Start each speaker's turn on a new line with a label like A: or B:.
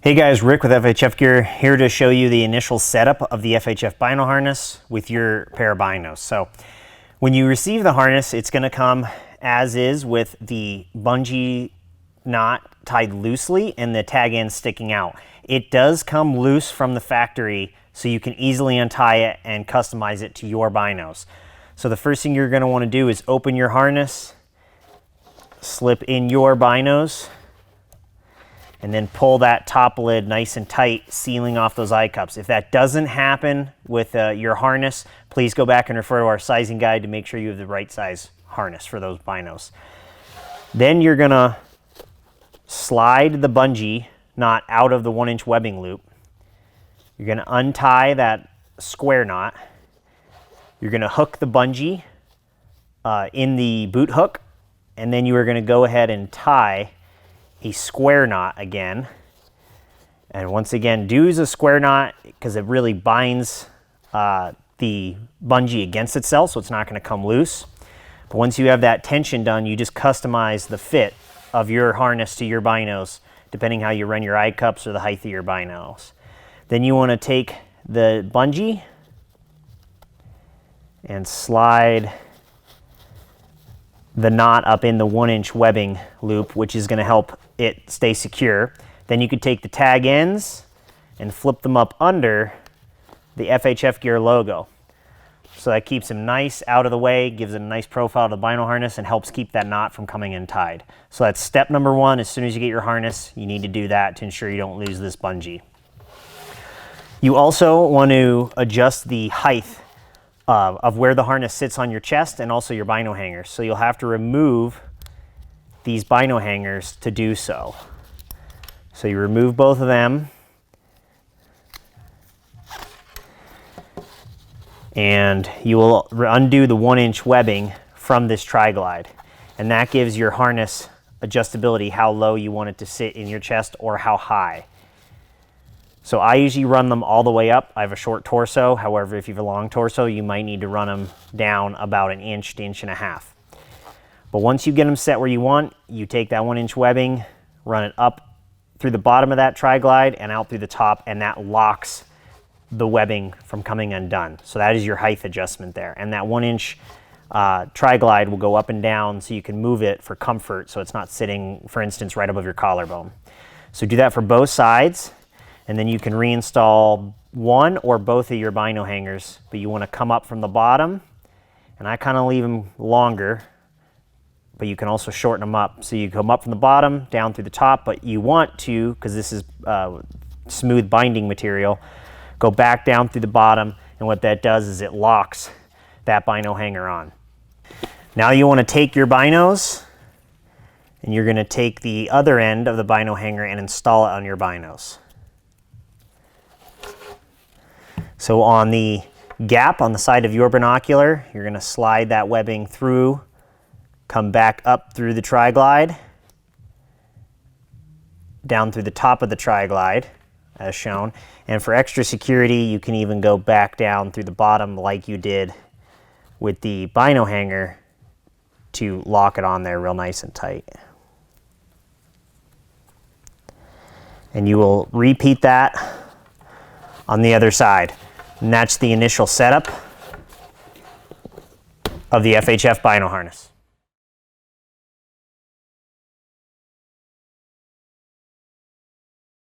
A: Hey guys, Rick with FHF Gear here to show you the initial setup of the FHF Bino harness with your pair of binos. So when you receive the harness, it's going to come as is with the bungee knot tied loosely and the tag end sticking out. It does come loose from the factory, so you can easily untie it and customize it to your binos. So the first thing you're going to want to do is open your harness, slip in your binos, and then pull that top lid nice and tight, sealing off those eye cups. If that doesn't happen with your harness, please go back and refer to our sizing guide to make sure you have the right size harness for those binos. Then you're gonna slide the bungee knot out of the 1-inch webbing loop. You're gonna untie that square knot. You're gonna hook the bungee in the boot hook, and then you are gonna go ahead and tie a square knot again. And once again, do use a square knot because it really binds the bungee against itself, so it's not going to come loose. But once you have that tension done, you just customize the fit of your harness to your binos, depending how you run your eye cups or the height of your binos. Then you want to take the bungee and slide the knot up in the 1-inch webbing loop, which is going to help it stay secure. Then you could take the tag ends and flip them up under the FHF Gear logo. So that keeps them nice out of the way, gives it a nice profile to the bino harness, and helps keep that knot from coming untied. So that's step number one. As soon as you get your harness, you need to do that to ensure you don't lose this bungee. You also want to adjust the height of where the harness sits on your chest and also your bino hangers. So you'll have to remove these bino hangers to do so. So you remove both of them, and you will undo the 1-inch webbing from this tri-glide, and that gives your harness adjustability, how low you want it to sit in your chest or how high. So I usually run them all the way up. I have a short torso. However, if you have a long torso, you might need to run them down about an inch to inch and a half. But once you get them set where you want, you take that 1-inch webbing, run it up through the bottom of that tri-glide and out through the top, and that locks the webbing from coming undone. So that is your height adjustment there. And that 1-inch tri-glide will go up and down so you can move it for comfort, so it's not sitting, for instance, right above your collarbone. So do that for both sides, and then you can reinstall one or both of your bino hangers, but you want to come up from the bottom, and I kind of leave them longer, but you can also shorten them up. So you come up from the bottom, down through the top, but you want to, because this is smooth binding material, go back down through the bottom, and what that does is it locks that bino hanger on. Now you want to take your binos, and you're going to take the other end of the bino hanger and install it on your binos. So on the gap on the side of your binocular, you're going to slide that webbing through, come back up through the tri-glide, down through the top of the tri-glide, as shown. And for extra security, you can even go back down through the bottom like you did with the bino hanger to lock it on there real nice and tight. And you will repeat that on the other side. And that's the initial setup of the FHF bino harness.